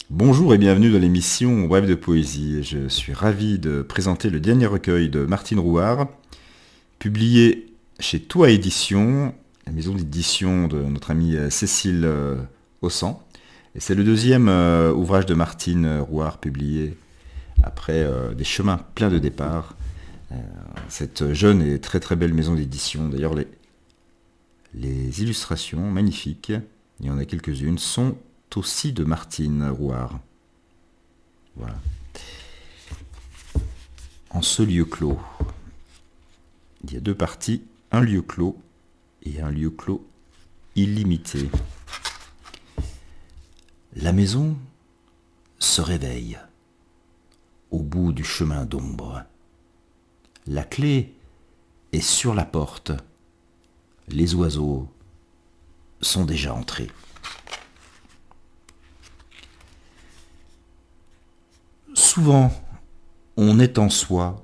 Bonjour et bienvenue dans l'émission Bref de Poésie. Je suis ravi de présenter le dernier recueil de Martine Rouard, publié chez Toi Éditions, la maison d'édition de notre amie Cécile Haussan. Et c'est le deuxième ouvrage de Martine Rouard publié après des chemins pleins de départ. Cette jeune et très très belle maison d'édition, d'ailleurs les illustrations magnifiques, il y en a quelques-unes, sont aussi de Martine Rouard. Voilà. En ce lieu clos, il y a deux parties, un lieu clos et un lieu clos illimité. La maison se réveille au bout du chemin d'ombre. La clé est sur la porte. Les oiseaux sont déjà entrés. Souvent, on est en soi,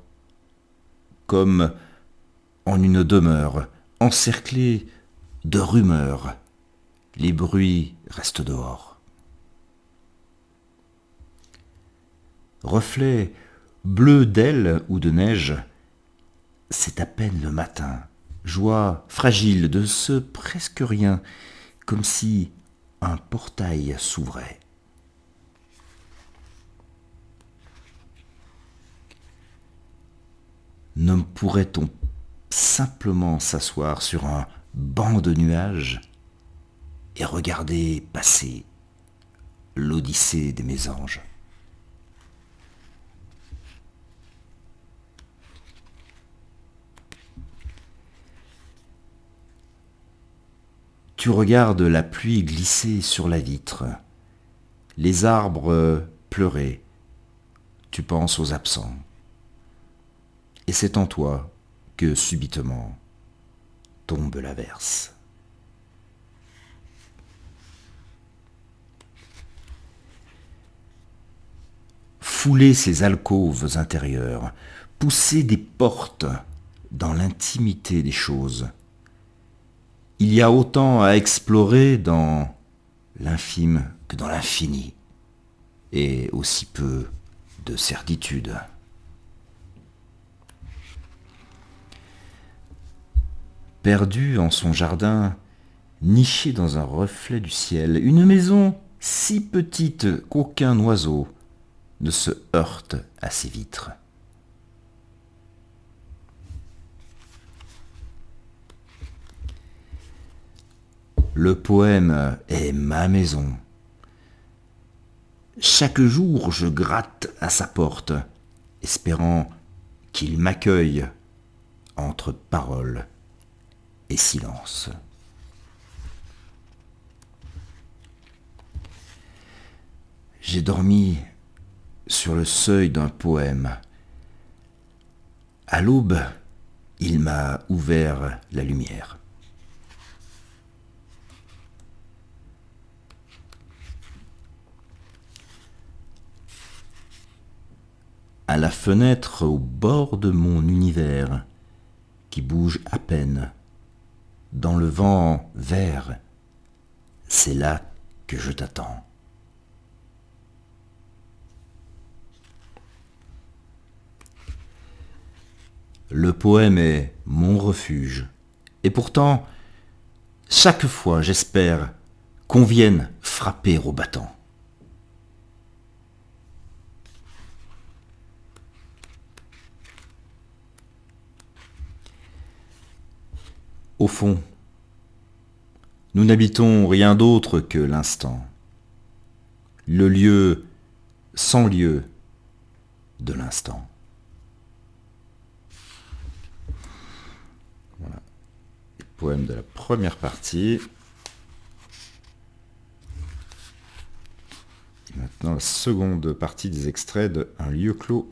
comme en une demeure, encerclé de rumeurs. Les bruits restent dehors. Reflet bleu d'ailes ou de neige, c'est à peine le matin. Joie fragile de ce presque rien, comme si un portail s'ouvrait. Ne pourrait-on simplement s'asseoir sur un banc de nuages et regarder passer l'odyssée des mésanges? Tu regardes la pluie glisser sur la vitre, les arbres pleurer, tu penses aux absents. Et c'est en toi que subitement tombe l'averse. Fouler ces alcôves intérieures, pousser des portes dans l'intimité des choses. Il y a autant à explorer dans l'infime que dans l'infini, et aussi peu de certitude. Perdue en son jardin, nichée dans un reflet du ciel, une maison si petite qu'aucun oiseau ne se heurte à ses vitres. Le poème est ma maison. Chaque jour, je gratte à sa porte, espérant qu'il m'accueille entre paroles et silence. J'ai dormi sur le seuil d'un poème. À l'aube, il m'a ouvert la lumière. À la fenêtre au bord de mon univers, qui bouge à peine, dans le vent vert, c'est là que je t'attends. Le poème est mon refuge, et pourtant, chaque fois j'espère qu'on vienne frapper au battant. Au fond, nous n'habitons rien d'autre que l'instant, le lieu sans lieu de l'instant. Voilà, le poème de la première partie. Et maintenant la seconde partie des extraits de Un lieu clos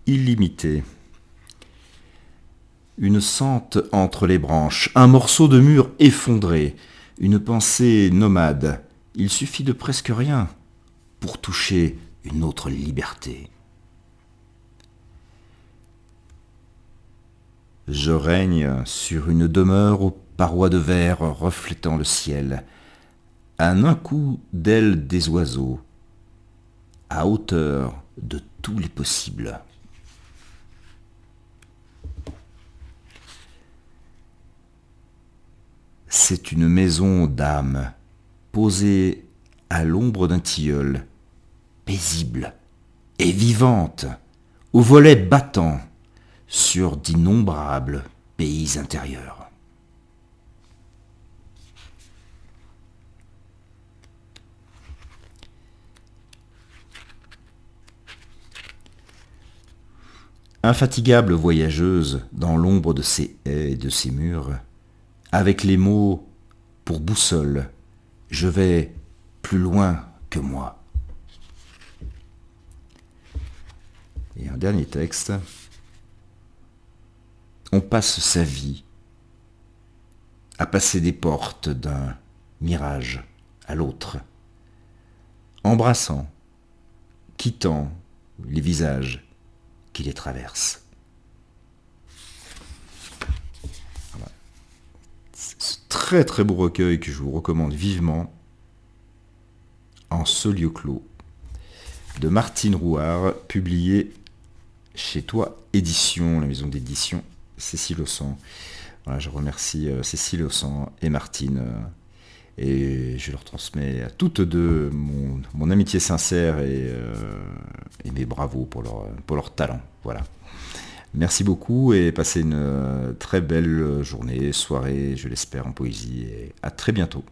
illimité. Une sente entre les branches, un morceau de mur effondré, une pensée nomade. Il suffit de presque rien pour toucher une autre liberté. Je règne sur une demeure aux parois de verre reflétant le ciel. Un coup d'ailes des oiseaux, à hauteur de tous les possibles. C'est une maison d'âme, posée à l'ombre d'un tilleul, paisible et vivante, aux volets battants, sur d'innombrables pays intérieurs. Infatigable voyageuse dans l'ombre de ces haies et de ces murs, avec les mots pour boussole, je vais plus loin que moi. Et un dernier texte. On passe sa vie à passer des portes d'un mirage à l'autre, embrassant, quittant les visages qui les traversent. Voilà. C'est ce très très beau recueil que je vous recommande vivement, En ce lieu clos, de Martine Rouard, publié chez Toi Édition, la maison d'édition Cécile Haussan. Voilà, je remercie Cécile Haussan et Martine, et je leur transmets à toutes deux mon amitié sincère et mes bravos pour leur talent. Voilà. Merci beaucoup et passez une très belle journée, soirée, je l'espère, en poésie, et à très bientôt.